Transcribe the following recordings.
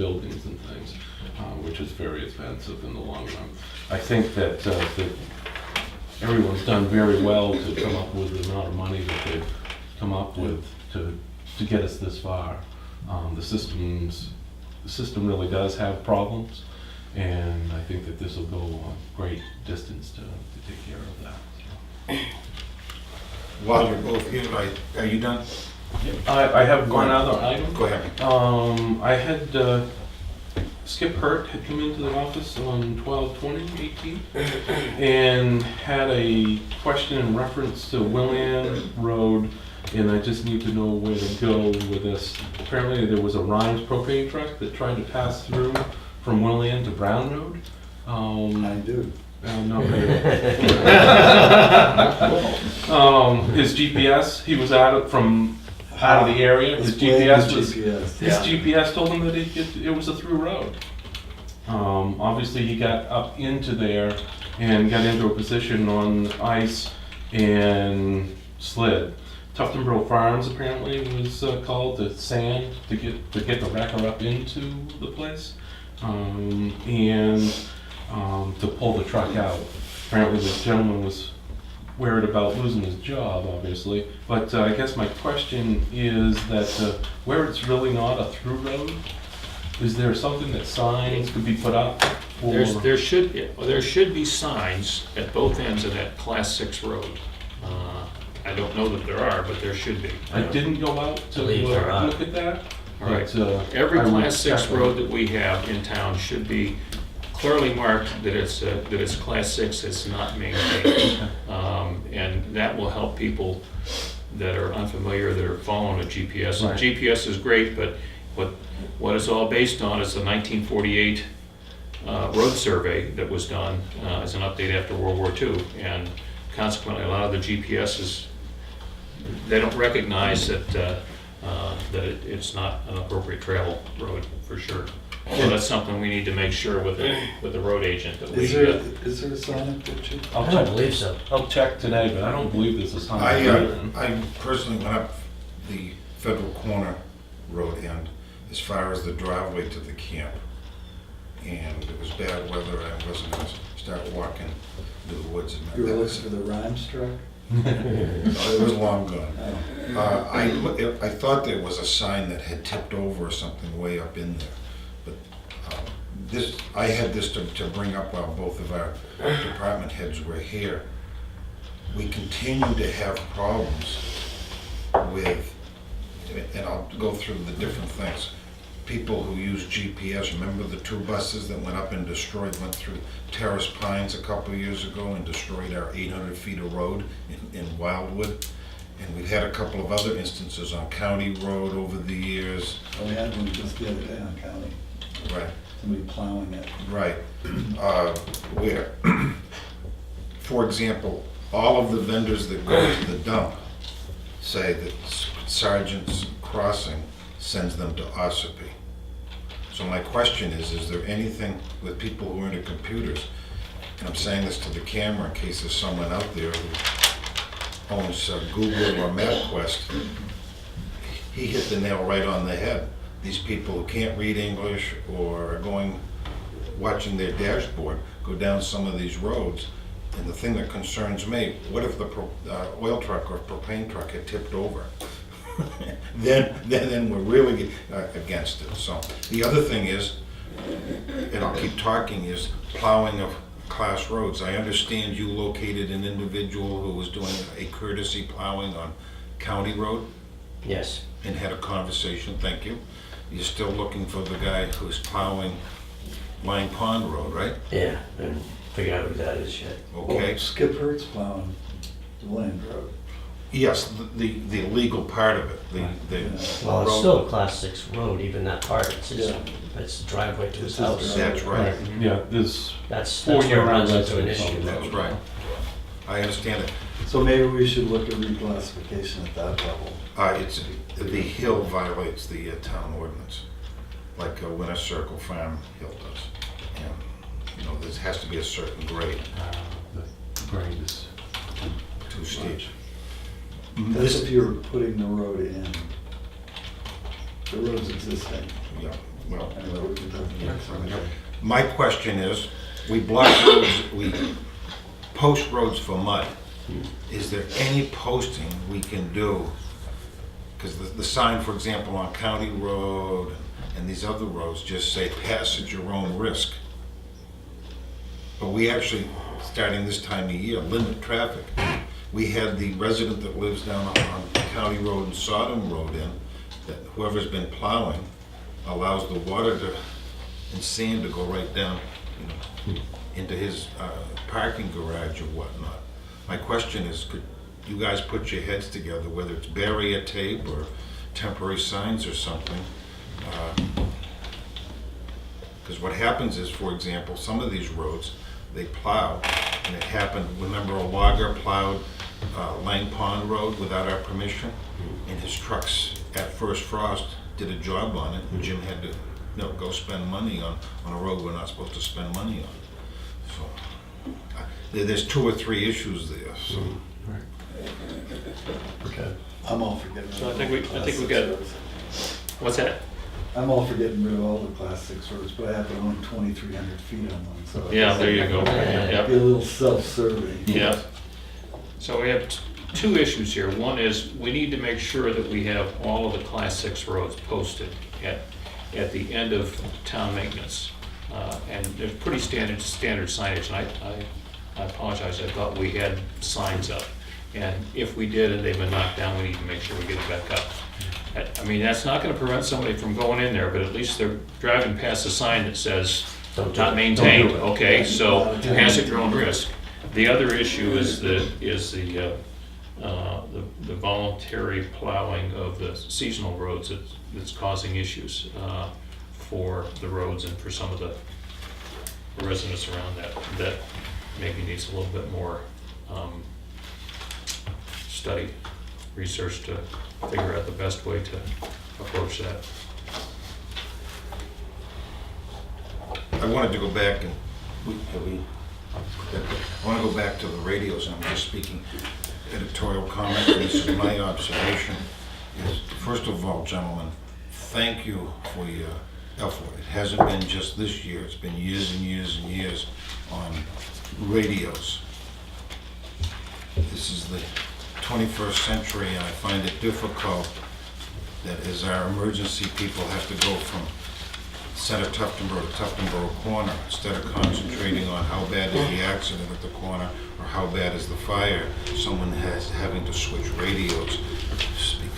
buildings and things, which is very expensive in the long run. I think that everyone's done very well to come up with the amount of money that they've come up with to get us this far. The system really does have problems, and I think that this will go a great distance to take care of that. So. While you're both here, are you done? I have one other item. Go ahead. I had Skip Hurt had come into the office on 12/20/18 and had a question in reference to Willan Road, and I just need to know where to go with this. Apparently there was a Rhimes propane truck that tried to pass through from Willan to Brown Road. I do. No. His GPS, he was out of the area. His GPS told him that it was a through road. Obviously he got up into there and got into a position on ice and slid. Tuftonboro Farms apparently was called to sand to get the wrecker up into the place, and to pull the truck out. Apparently the gentleman was worried about losing his job, obviously. But I guess my question is that where it's really not a through road, is there something that signs could be put up for? There should be signs at both ends of that Class 6 road. I don't know that there are, but there should be. I didn't go out to look at that. All right. But, Every I would Class 6 check road that we have in town should be clearly marked that it's Class 6, it's not maintained. And that will help people that are unfamiliar, that are following a GPS. Right. GPS is great, but what it's all based on is the 1948 road survey that was done as an update after World War II. And consequently, a lot of the GPSs, they don't recognize that it's not an appropriate travel road for sure. So that's something we need to make sure with the road agent that we. Is there a sign up there, Chief? I don't believe so. I'll check today, but I don't believe there's a sign. I personally went up the Federal Corner Road end as far as the driveway to the camp. And it was bad weather, I wasn't going to start walking to the woods. You were looking for the Rhimes truck? It was long gone. Oh. I thought there was a sign that had tipped over or something way up in there. But I had this to bring up while both of our department heads were here. We continue to have problems with, and I'll go through the different things. People who use GPS, remember the two buses that went up and went through Terrace Pines a couple of years ago and destroyed our 800 feet of road in Wildwood? And we've had a couple of other instances on County Road over the years. Oh, we had one just the other day on County. Right. Somebody plowing it. Right. Where, for example, all of the vendors that go to the dump say that Sergeant's Crossing sends them to Ossipee. So my question is there anything with people who are into computers, and I'm saying this to the camera in case there's someone out there who owns Google or MapQuest, he hit the nail right on the head. These people who can't read English or are watching their dashboard, go down some of these roads, and the thing that concerns me, what if the oil truck or propane truck had tipped over? then we're really against it. So the other thing is, and I'll keep talking, is plowing of class roads. I understand you located an individual who was doing a courtesy plowing on County Road. Yes. And had a conversation, thank you. You're still looking for the guy who's plowing Line Pond Road, right? Yeah, and figure out who that is yet. Okay. Well, Skip Hurt's plowing the Land Road. Yes, the legal part of it. Well, it's road. still a Class 6 road, even that part. It's the driveway to his It's his house. That's right. Yeah, there's That's 4 where year it runs into an residential. issue. That's right. I understand it. So maybe we should look at reclassification at that level. It's the hill violates the town ordinance, like Winter Circle Farm Hill does. And, there has to be a certain grade, The grade is too steep. That's if you're putting the road in. The road's existing. Yeah. Well, Anyway, we can talk about it. my question is, we block roads, we post roads for mud. Is there any posting we can do? Because the sign, for example, on County Road and these other roads just say pass at your own risk. But we actually, starting this time of year, limit traffic. We had the resident that lives down on County Road and Sodom Road in, that whoever's been plowing allows the water and sand to go right down, into his parking garage or whatnot. My question is, could you guys put your heads together, whether it's barrier tape or temporary signs or something? Because what happens is, for example, some of these roads, they plow, and it happened, remember a logger plowed Lang Pond Road without our permission? And his trucks at first frost did a job on it, and Jim had to go spend money on a road we're not supposed to spend money on. So there's 2 or 3 issues there. So Okay. I'm all for getting rid So I of think all we- the I think class we 6 got- roads. What's that? I'm all for getting rid of all the class 6 roads, but I have to own 2,300 feet on one, so. I Yeah, guess there you go. Yeah. Yep. Be a little self-serving. Yeah. So we have 2 issues here. One is, we need to make sure that we have all of the Class 6 roads posted at the end of town maintenance. And there's pretty standard signage, and I apologize, I thought we had signs up. And if we did and they've been knocked down, we need to make sure we get it back up. I mean, that's not gonna prevent somebody from going in there, but at least they're driving past a sign that says, Don't do not it. maintained, Don't do it. okay, so pass at your own risk. The other issue is the voluntary plowing of the seasonal roads that's causing issues for the roads and for some of the residents around that maybe needs a little bit more study, research to figure out the best way to approach that. I wanted to go back and, I want to go back to the radios, and I'm just speaking editorial comment. This is my observation, is, first of all, gentlemen, thank you for your effort. It hasn't been just this year, it's been years and years and years on radios. This is the 21st century, and I find it difficult that as our emergency people have to go from Center Tuftonboro to Tuftonboro Corner, instead of concentrating on how bad is the accident at the corner or how bad is the fire, someone having to switch radios.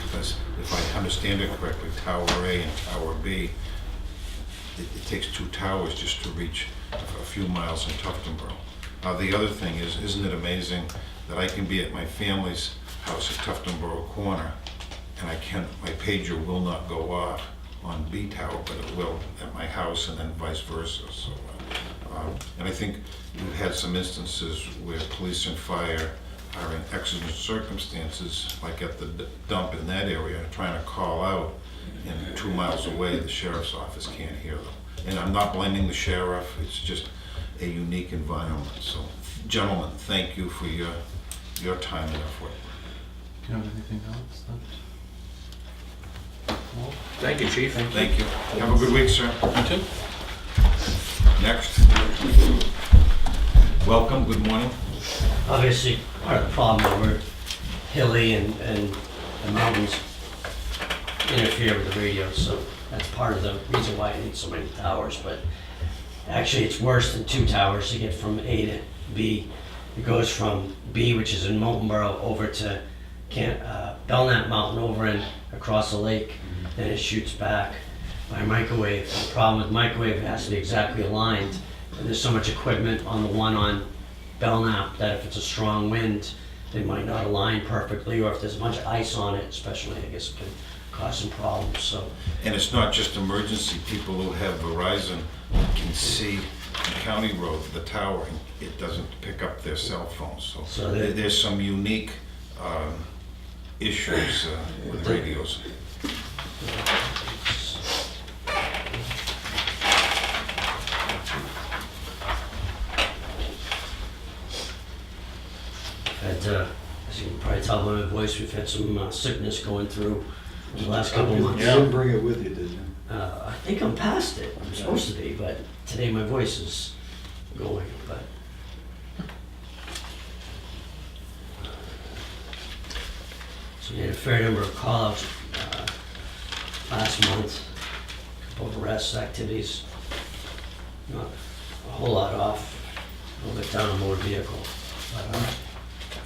Because if I understand it correctly, Tower A and Tower B, it takes 2 towers just to reach a few miles in Tuftonboro. The other thing is, isn't it amazing that I can be at my family's house at Tuftonboro Corner, and my pager will not go off on B Tower, but it will at my house, and then vice versa. So, and I think we've had some instances where police and fire are in exigent circumstances, like at the dump in that area, trying to call out, and 2 miles away, the sheriff's office can't hear them. And I'm not blaming the sheriff, it's just a unique environment. So, gentlemen, thank you for your time and effort. Do you have anything else? Thank you, Chief. Thank you. Have a good week, sir. You too? Next. Welcome, good morning. Obviously, part of the problem is we're hilly and the mountains interfere with the radio, so that's part of the reason why I need so many towers. But actually, it's worse than 2 towers to get from A to B. It goes from B, which is in Moultonboro, over to Belknap Mountain over and across the lake. Then it shoots back by microwave. The problem with microwave, it has to be exactly aligned. And there's so much equipment on the one on Belknap that if it's a strong wind, they might not align perfectly, or if there's a bunch of ice on it, especially, I guess it can cause some problems. So And it's not just emergency, people who have Verizon can see the county road, the tower, and it doesn't pick up their cell phones. So there's some unique issues with radios. As you can probably tell by my voice, we've had some sickness going through the last couple of months. You didn't bring it with you, did you? I think I'm past it. I'm supposed to be, but today my voice is going, but. So we had a fair number of call-outs last month, a couple of arrests, activities, not a whole lot off, a little bit down on motor vehicle. But,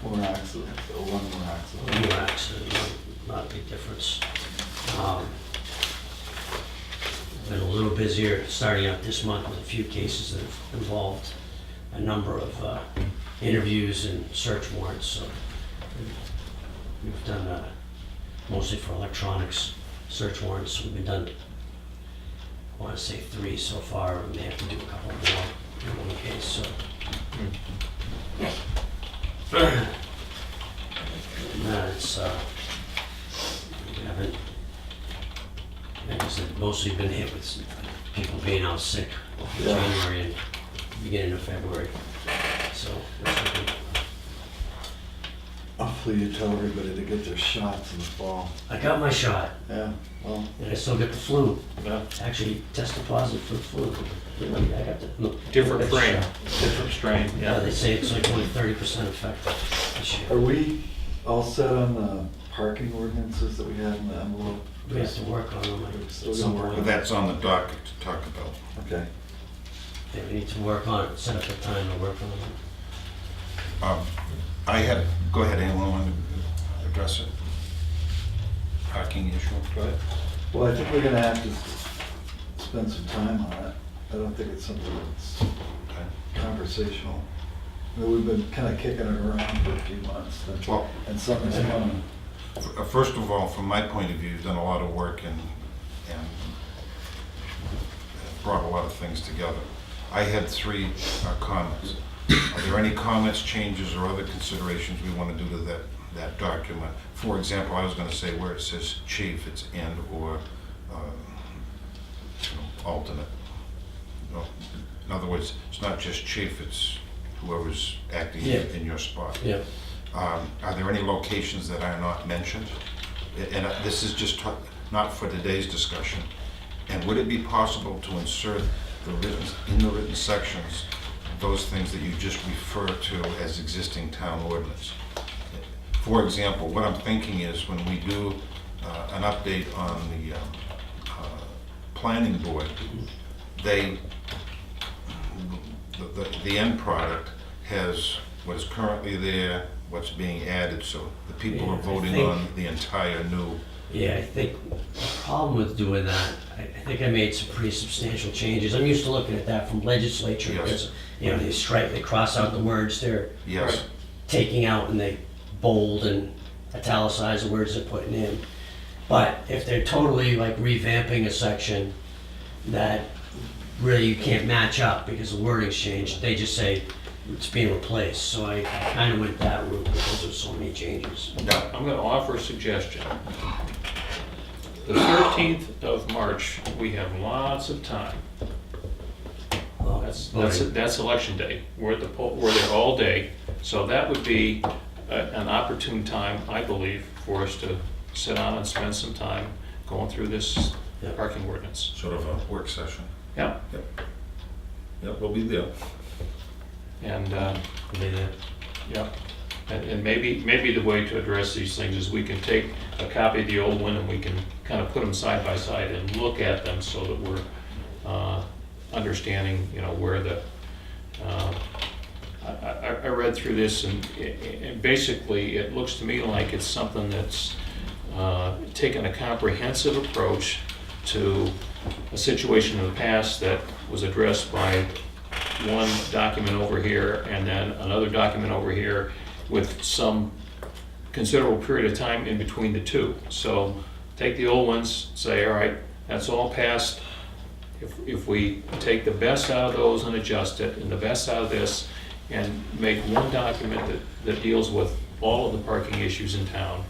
More accidents, or one more accident. one more accident, not a big difference. Been a little busier starting out this month with a few cases that have involved a number of interviews and search warrants, so we've done mostly for electronics search warrants. We've been done, I want to say 3 so far, we may have to do a couple more in one case, so. No, it's, we haven't, like I said, mostly been hit with people being out sick in Yeah. January and beginning of February, so that's looking. Hopefully you tell everybody to get their shots in the fall. I got my shot, Yeah, well, and I still get the flu. Yeah. Actually tested positive for the flu. Really, I got the, no, Different I got the strain, shot. different strain, Yeah, yeah. they say it's like only 30% effective this are year. we all set on the parking ordinances that we had in the envelope? We have to work on them We're at still some gonna work But point. that's on the docket to talk about. Okay. Yeah, we need to work on it, set up a time to work on them. Go ahead, anyone want to address it? Parking issue? Go ahead. Well, I think we're gonna have to spend some time on it. I don't think it's something that's Okay. conversational. I mean, we've been kind of kicking it around for a few months, Well, and something's coming. First of all, from my point of view, you've done a lot of work and brought a lot of things together. I had 3 comments. Are there any comments, changes, or other considerations we want to do to that document? For example, I was going to say where it says chief, it's and or alternate. No. In other words, it's not just chief, it's whoever's acting Yeah. in your spot. Yeah. Are there any locations that are not mentioned? And this is just not for today's discussion. And would it be possible to insert in the written sections, those things that you just refer to as existing town ordinance? For example, what I'm thinking is when we do an update on the planning board, the end product has what is currently there, what's being added, so the people Yeah, are I voting think- on the entire new. Yeah, I think the problem with doing that, I think I made some pretty substantial changes. I'm used to looking at that from legislature, Yes. because, you know, they cross out the words they're Yes, taking out and they bold and italicize the words they're putting in. But if they're totally like revamping a section that really you can't match up because the wording's changed, they just say it's being replaced. So I kind of went that route because there's so many changes. now, I'm gonna offer a suggestion. The 13th of March, we have lots of time. Well, That's election day. We're at the poll, we're there all day. So that would be an opportune time, I believe, for us to sit down and spend some time going through this Yeah. parking ordinance. sort of a work session. Yeah, Yep, we'll be there. and, yeah. yeah. And maybe the way to address these things is we can take a copy of the old one and we can kind of put them side by side and look at them so that we're understanding, you know, where the, I read through this and basically it looks to me like it's something that's taken a comprehensive approach to a situation in the past that was addressed by one document over here and then another document over here with some considerable period of time in between the two. So take the old ones, say, all right, that's all passed. If we take the best out of those and adjust it, and the best out of this, and make one document that deals with all of the parking issues in town,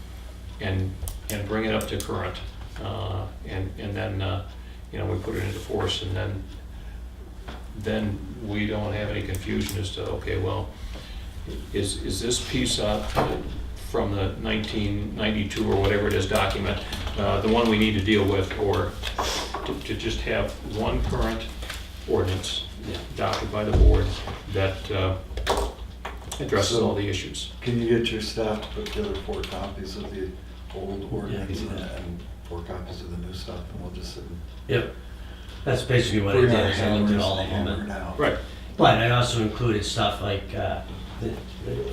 and bring it up to current, and then, you know, we put it into force, and then we don't have any confusion as to, okay, well, is this piece from the 1992 or whatever it is document, the one we need to deal with, or to just have one current ordinance Yeah. adopted by the board that addresses all the issues. Can you get your staff to put together 4 copies of the old ordinance Yeah. and 4 copies of the new stuff, and we'll just sit and. Yep. That's basically what I bring did, our is I looked at hammers all of and them. hammer and- it out. Right. But I also included stuff like, that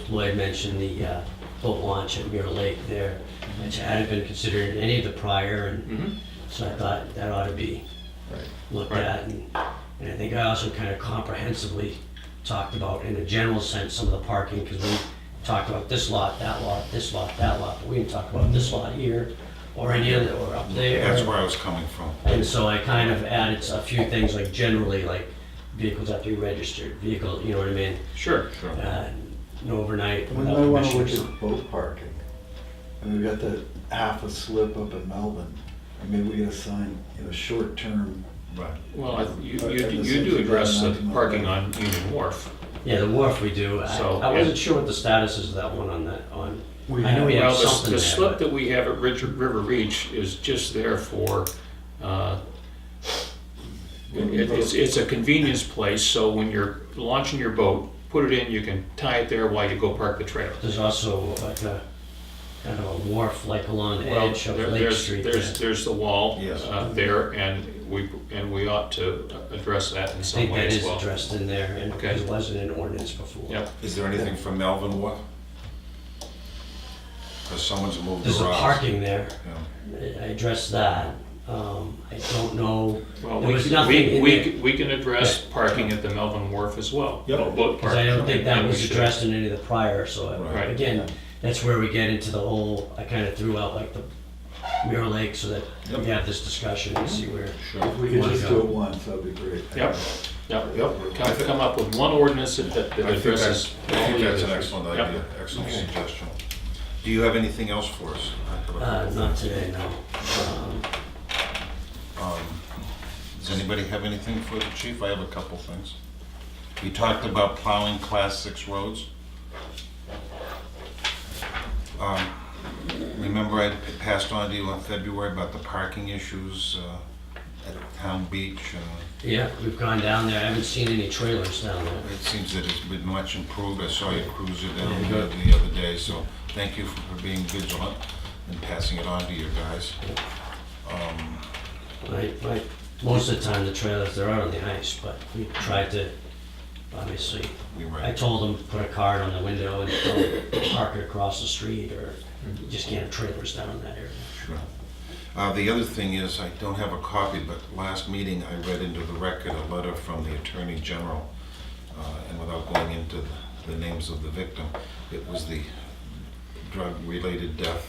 Lloyd mentioned, the boat launch at Mirror Lake there, which hadn't been considered in any of the prior, and Mhm. so I thought that ought to be Right. looked Right. at. And I think I also kind of comprehensively talked about, in a general sense, some of the parking, because we talked about this lot, this lot, that lot, but we didn't talk about this lot here, or any other, or up there. That's where I was coming from. And so I kind of added a few things, like generally, like vehicles have to be registered, vehicles, you know what I mean? Sure. Sure. No overnight We without might wanna permission. look So- at boat parking. And we've got that half a slip up in Melbourne, and maybe we assign, short-term. Right. Well, you And the do same thing address the on- parking on Union Wharf. Yeah, the wharf we do. So, I wasn't yeah. sure what the status is of that one on that, on, We I know we have Well, something the there. slip but- that we have at River Reach is just there for, it's a convenience place, so when you're launching your boat, put it in, you can tie it there while you go park the trailer. There's also like a, kind of a wharf, like along the Well, edge of there- Lake there's, Street. there's the wall Yes. there, and we ought to address that in I some think way that as is well. addressed in there, and Okay. it wasn't an ordinance before. Yep. Is there anything from Melvin Wharf? Because someone's moved the There's a rocks. parking there. Yeah. I addressed that. I don't know, Well, there was nothing in there. we can address parking at the Melvin Wharf as well. Yep. Boat Because I don't parking. think that And we was should- addressed in any of the prior, so Right. again, that's where we get into the whole, I kind of threw out like the Mirror Lake so that Yep. we have this discussion and see where. Sure. If we could Wanna just go. do it once, that'd be great. Yep, yep. Come up with one ordinance that I think addresses that's, I all think the that's an issues. excellent Yep. idea, excellent Okay. suggestion. Do you have anything else for us? Not today, no. Does anybody have anything for the chief? I have a couple things. We talked about plowing Class 6 roads. Remember I passed on to you in February about the parking issues at Town Beach, and Yeah, we've gone down there. I haven't seen any trailers down there. it seems that it's been much improved. I saw you cruiser down Yeah, there good. the other day, so thank you for being vigilant and passing it on to your guys. Most of the time, the trailers, they're out on the ice, but we tried to, obviously, You're I right. told them, put a card on the window and don't park it across the street, or you just can't have trailers down in that area. Sure. The other thing is, I don't have a copy, but last meeting I read into the record a letter from the Attorney General, and without going into the names of the victim, it was the drug-related death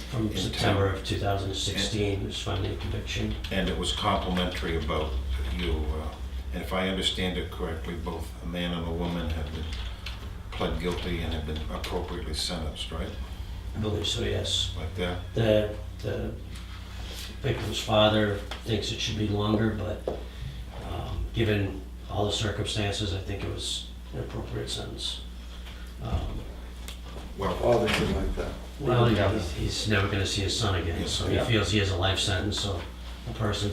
From in September town. of 2016, was finding conviction. And it was complimentary about you, and if I understand it correctly, both a man and a woman have been pled guilty and have been appropriately sentenced, right? I believe so, yes. Like that? The victim's father thinks it should be longer, but given all the circumstances, I think it was an appropriate sentence. Well, Fathers are like that. Well, he's never gonna see his son again, Yes, so he yeah. feels he has a life sentence, so the person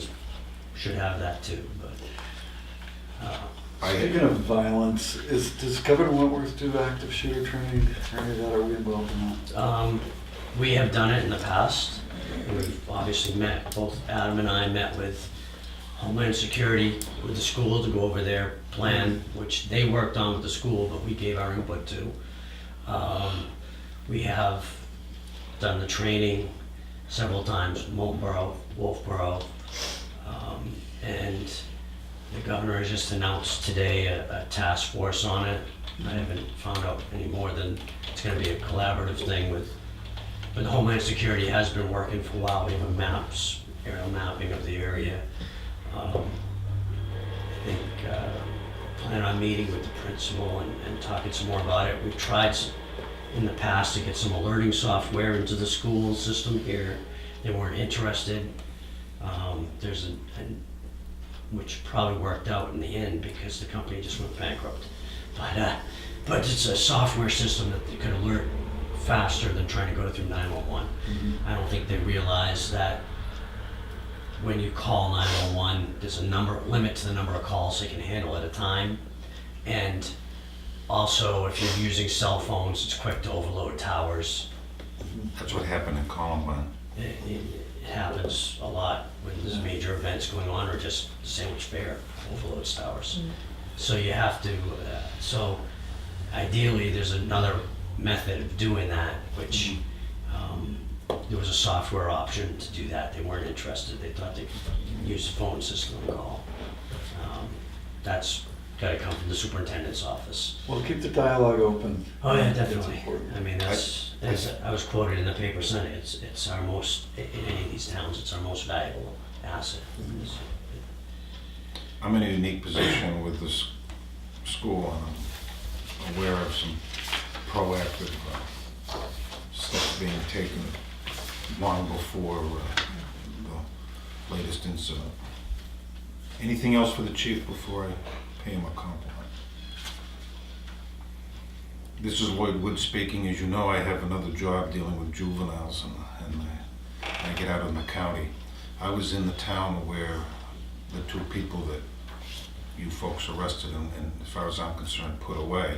should have that too, but. Speaking of violence, does Governor Wentworth do active shooter training or any of that? Are we involved in that? We have done it in the past. We've obviously met, both Adam and I met with Homeland Security, with the school to go over their plan, which they worked on with the school, but we gave our input to. We have done the training several times, Moultonborough, Wolfboro, and the governor has just announced today a task force on it. I haven't found out any more than it's gonna be a collaborative thing but Homeland Security has been working for a while. We have maps, aerial mapping of the area. I think, plan on meeting with the principal and talking some more about it. We've tried in the past to get some alerting software into the school system here. They weren't interested. There's which probably worked out in the end because the company just went bankrupt. But it's a software system that you can alert faster than trying to go through 911. I don't think they realize that when you call 911, there's a limit to the number of calls they can handle at a time. And also, if you're using cell phones, it's quick to overload towers. That's what happened in Columbine. It happens a lot when there's major events going on, or just sandwich fair overloads towers. So you have to, so ideally, there's another method of doing that, which there was a software option to do that. They weren't interested. They thought they could use the phone system and call. That's gotta come from the superintendent's office. Well, keep the dialogue open. Oh yeah, That's definitely. important. I mean, I was quoted in the paper Sunday, it's our most, in any of these towns, it's our most valuable asset. I'm in a unique position with this school, and I'm aware of some proactive steps being taken long before the latest incident. Anything else for the chief before I pay him a compliment? This is Lloyd Wood speaking. As you know, I have another job dealing with juveniles, and I get out in the county. I was in the town where the two people that you folks arrested and as far as I'm concerned, put away.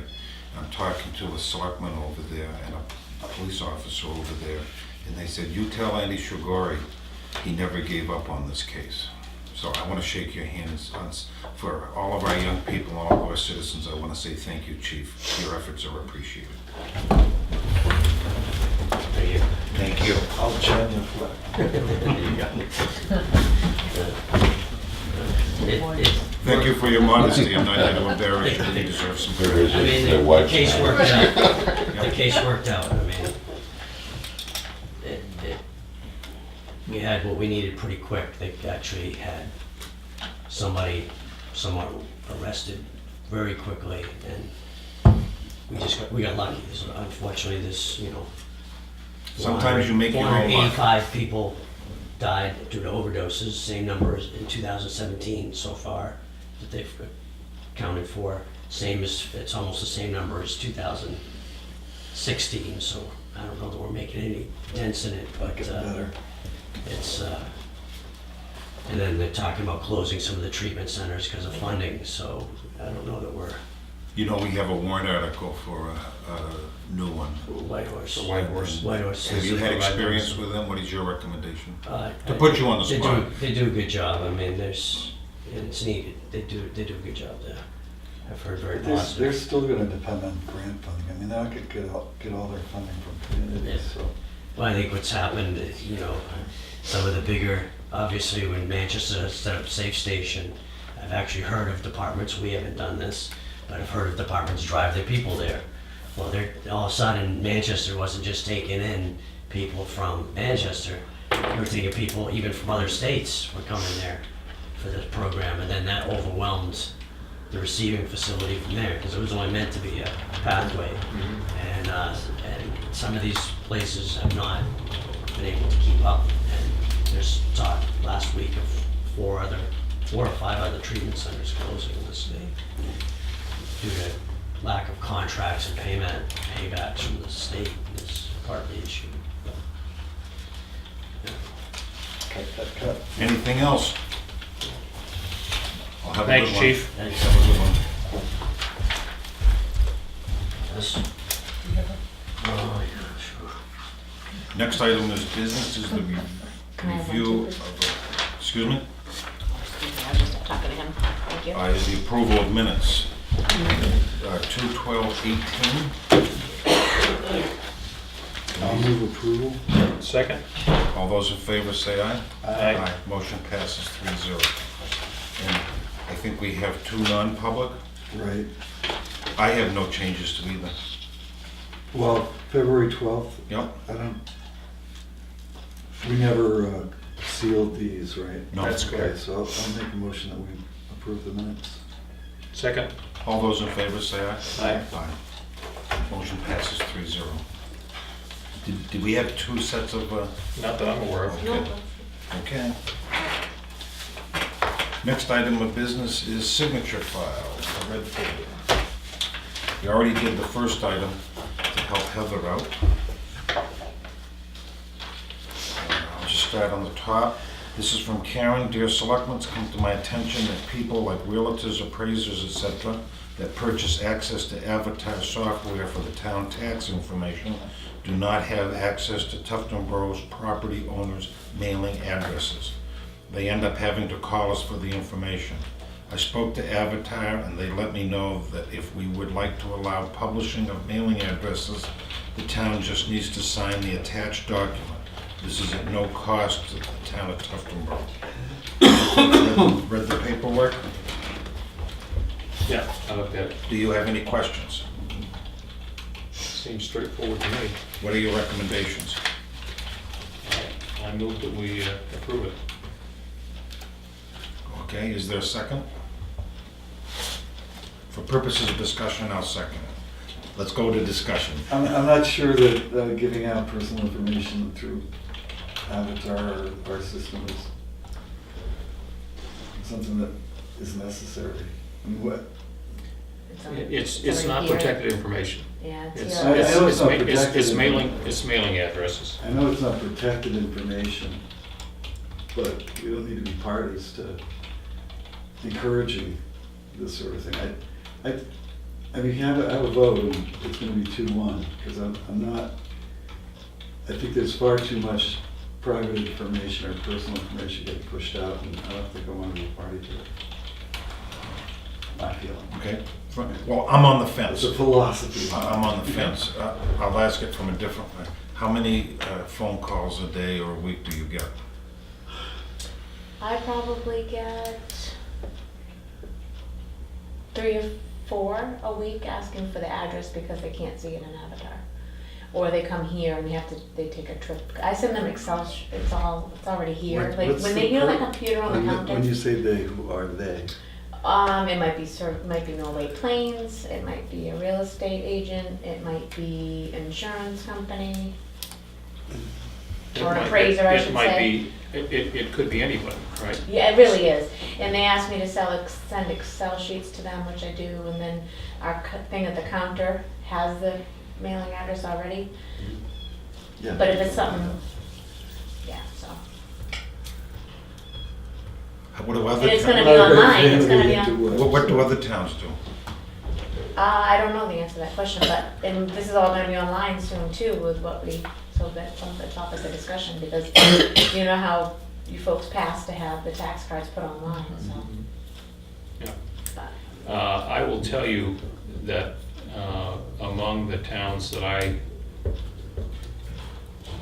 I'm talking to a selectman over there and a police officer over there, and they said, you tell Andy Shigori he never gave up on this case. So I want to shake your hands for all of our young people and all of our citizens. I want to say thank you, Chief. Your efforts are appreciated. Thank you. Thank you. I'll change the flag. Thank you for your modesty. I'm not here to embarrass you. You deserve some I credit. mean, the case worked out. The case worked out. I mean, we had what we needed pretty quick. They actually had someone arrested very quickly, and we got lucky. So unfortunately, this, Sometimes you make your own luck. 485 people died due to overdoses, same numbers in 2017 so far that they've accounted for. It's almost the same number as 2016, so I don't know that we're making any dents in it, but Getting better. it's, and then they're talking about closing some of the treatment centers because of funding, so I don't know that we're You know, we have a warrant article for a new one. White Horse. White Horse. White Horse. Have you had experience with them? What is your recommendation? To To put you on the spot. They do a good job. I mean, it's needed. They do a good job there. I've heard very They're positive. still gonna depend on grant funding. I mean, they're not gonna get all their funding from communities, Yeah. so. Well, I think what's happened, some of the bigger, obviously when Manchester set up Safe Station, I've actually heard of departments, we haven't done this, but I've heard of departments drive their people there. Well, all of a sudden, Manchester wasn't just taking in people from Manchester, they were taking people even from other states were coming there for this program, and then that overwhelmed the receiving facility from there, because it was only meant to be a pathway. And some of these places have not been able to keep up. And there's talk last week of 4 or 5 other treatment centers closing in the state due to lack of contracts and paybacks from the state is part of the issue. Cut. Anything else? I'll have a Thanks, good one. Chief. Thanks. Have a good one. This- Oh, yeah, sure. Next item is business, is the Can I have one review too, of, please? excuse me, I was just talking to him. Thank you. is the approval of minutes. 2/12/18. I'll move approval. Second? All those in favor say aye. Aye. Motion passes 3-0. And I think we have 2 non-public. Right. I have no changes to either. Well, February 12th, Yep. we never sealed these, right? No. That's Okay, correct. so I'll make a motion that we approve the minutes. Second? All those in favor say aye. Aye. Motion passes 3-0. Did we have 2 sets of, Not that I'm aware of. okay. Okay. Next item of business is signature files, the red folder. We already did the first item to help Heather out. I'll just start on the top. This is from Karen. Dear Selectmen, it's come to my attention that people like realtors, appraisers, etc., that purchase access to Avatar software for the town tax information do not have access to Tufton Borough's property owners' mailing addresses. They end up having to call us for the information. I spoke to Avatar and they let me know that if we would like to allow publishing of mailing addresses, the town just needs to sign the attached document. This is at no cost to the town of Tufton Borough. Read the paperwork? Yeah, I looked at it. Do you have any questions? Seems straightforward to me. What are your recommendations? I move that we approve it. Okay, is there a second? For purposes of discussion, I'll second it. Let's go to discussion. I'm not sure that giving out personal information through Avatar or our system is something that is necessary. I mean, what? It's not already here. protected information. Yeah, It's, it's I here. know it's not it's protected. it's mailing addresses. I know it's not protected information, but we don't need to be parties to encouraging this sort of thing. I mean, I have a vote, and it's gonna be 2-1, because I'm not, I think there's far too much private information or personal information getting pushed out, and I don't think I want to be a party to it. My feeling. Okay? Well, I'm on the fence. It's a philosophy. I'm on the fence. I'll ask it from a different way. How many phone calls a day or a week do you get? I probably get 3 or 4 a week asking for the address because they can't see it in Avatar. Or they come here and they take a trip. I send them Excel, it's already here. Like What's when the they hear the computer on the counter. When you say they, who are they? It might be Norway Plains, it might be a real estate agent, it might be an insurance company. Or an appraiser, I should It might say. be, it could be anybody, right? Yeah, it really is. And they asked me to send Excel sheets to them, which I do, and then our thing at the counter has the mailing address already. Yeah. But if it's something, yeah, so. What do And other it's gonna towns? be online, it's gonna be on, What do other towns do? I don't know the answer to that question, but, and this is all gonna be online soon too with so that's on the topic of discussion, because you know how you folks passed to have the tax cards put online, so. Yeah. But- I will tell you that among the towns that I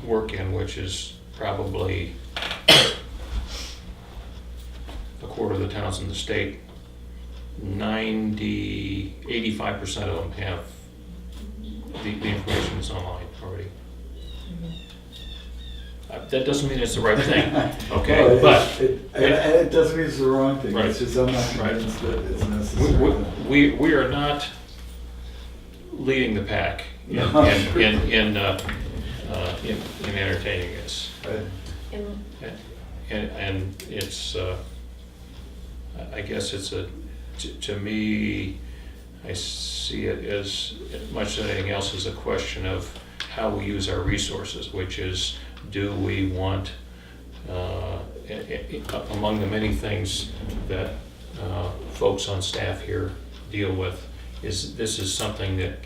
work in, which is probably a quarter of the towns in the state, 85% of them have the information is online already. That doesn't mean it's the right thing, okay? Well, But it doesn't mean it's the wrong thing, Right. it's just I'm not Right. convinced that it's necessary. we are not leading the pack in No, sure. in entertaining this. Right. And And it's, I guess it's to me, I see it as much as anything else as a question of how we use our resources, which is, do we want, among the many things that folks on staff here deal with, this is something that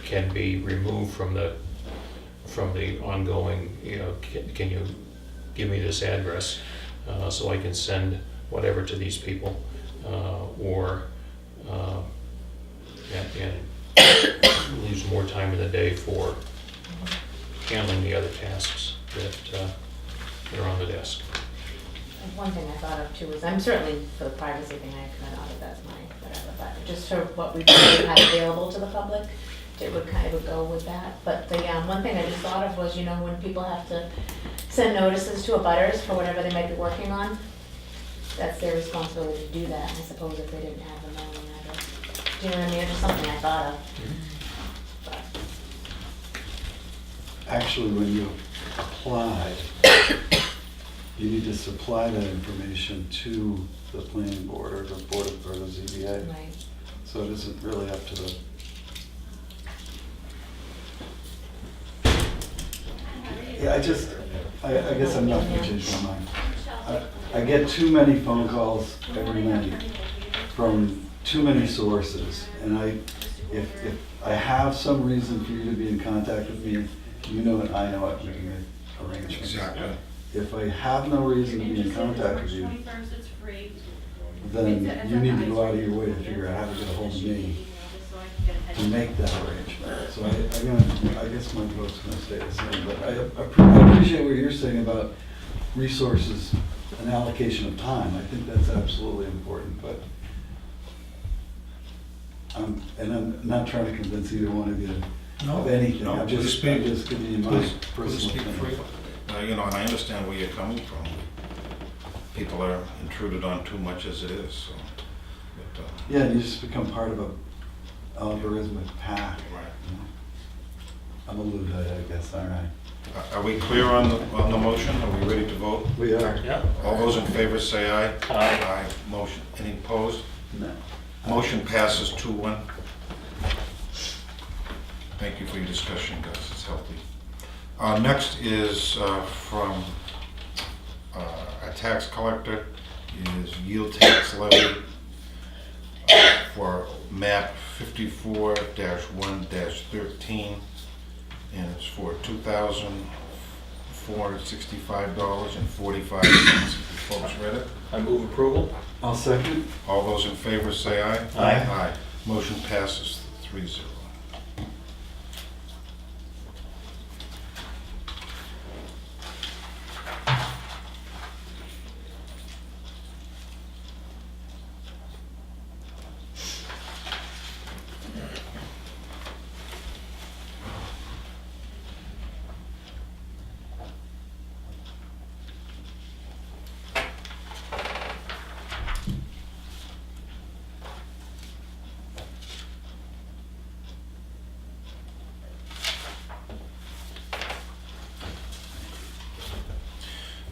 can be removed from the ongoing, can you give me this address so I can send whatever to these people, and leaves more time in the day for handling the other tasks that are on the desk. one thing I thought of too is, I'm certainly for the privacy thing, I thought of that's my whatever, but just for what we had available to the public, it would kind of go with that. But the one thing I just thought of was, when people have to send notices to abutters for whatever they might be working on, that's their responsibility to do that, I suppose, if they didn't have a mailing address. Do you know what I mean? It's just something I thought of. But, Actually, when you apply, you need to supply that information to the planning board or the board or the ZBA. right. So it isn't really up to the. Yeah, I guess I'm not gonna change my mind. I get too many phone calls every night from too many sources, and if I have some reason for you to be in contact with me, you know it, I know it, we can make arrangements. Exactly. If I have no reason to be in contact with you, then you need to go out of your way to figure out how to get a hold of me to make that arrangement. So I guess my vote's gonna stay the same, but I appreciate what you're saying about resources and allocation of time. I think that's absolutely important, but and I'm not trying to convince either one of you of anything. No, I'm just please speak. giving you my Please personal speak opinion. freely. You know, and I understand where you're coming from. People are intruded on too much as it is, so. But, Yeah, you just become part of a algorithmic pack. right. I'm a Luddite, I guess, all right. Are we clear on the motion? Are we ready to vote? We are. Yeah. All those in favor say aye. Aye. Aye. Motion, any opposed? No. Motion passes 2-1. Thank you for your discussion, guys, it's healthy. Next is from a tax collector, is yield tax levy for map 54-1-13, and it's for $2,465.45. Folks read it? I move approval. I'll second. All those in favor say aye. Aye. Aye. Motion passes 3-0.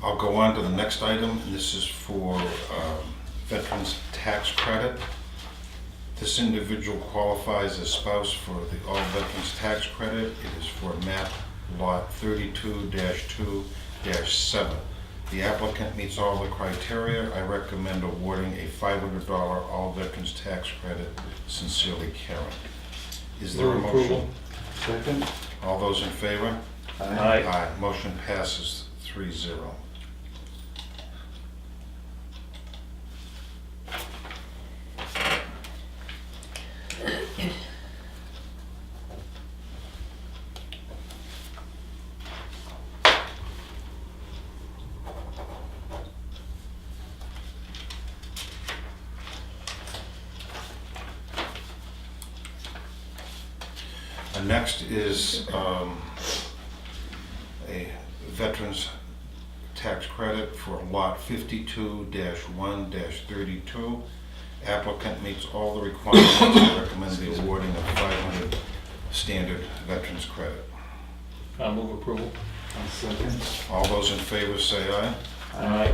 I'll go on to the next item, and this is for veterans tax credit. This individual qualifies as spouse for the all veterans tax credit. It is for map lot 32-2-7. The applicant meets all the criteria. I recommend awarding a $500 all veterans tax credit. Sincerely, Karen. Is there a Move motion? approval. Second. All those in favor? Aye. Aye. Motion passes 3-0. Next is a veterans tax credit for lot 52-1-32. Applicant meets all the requirements. I recommend the awarding of 500 standard veterans credit. I move approval. I'll second. All those in favor say aye. Aye.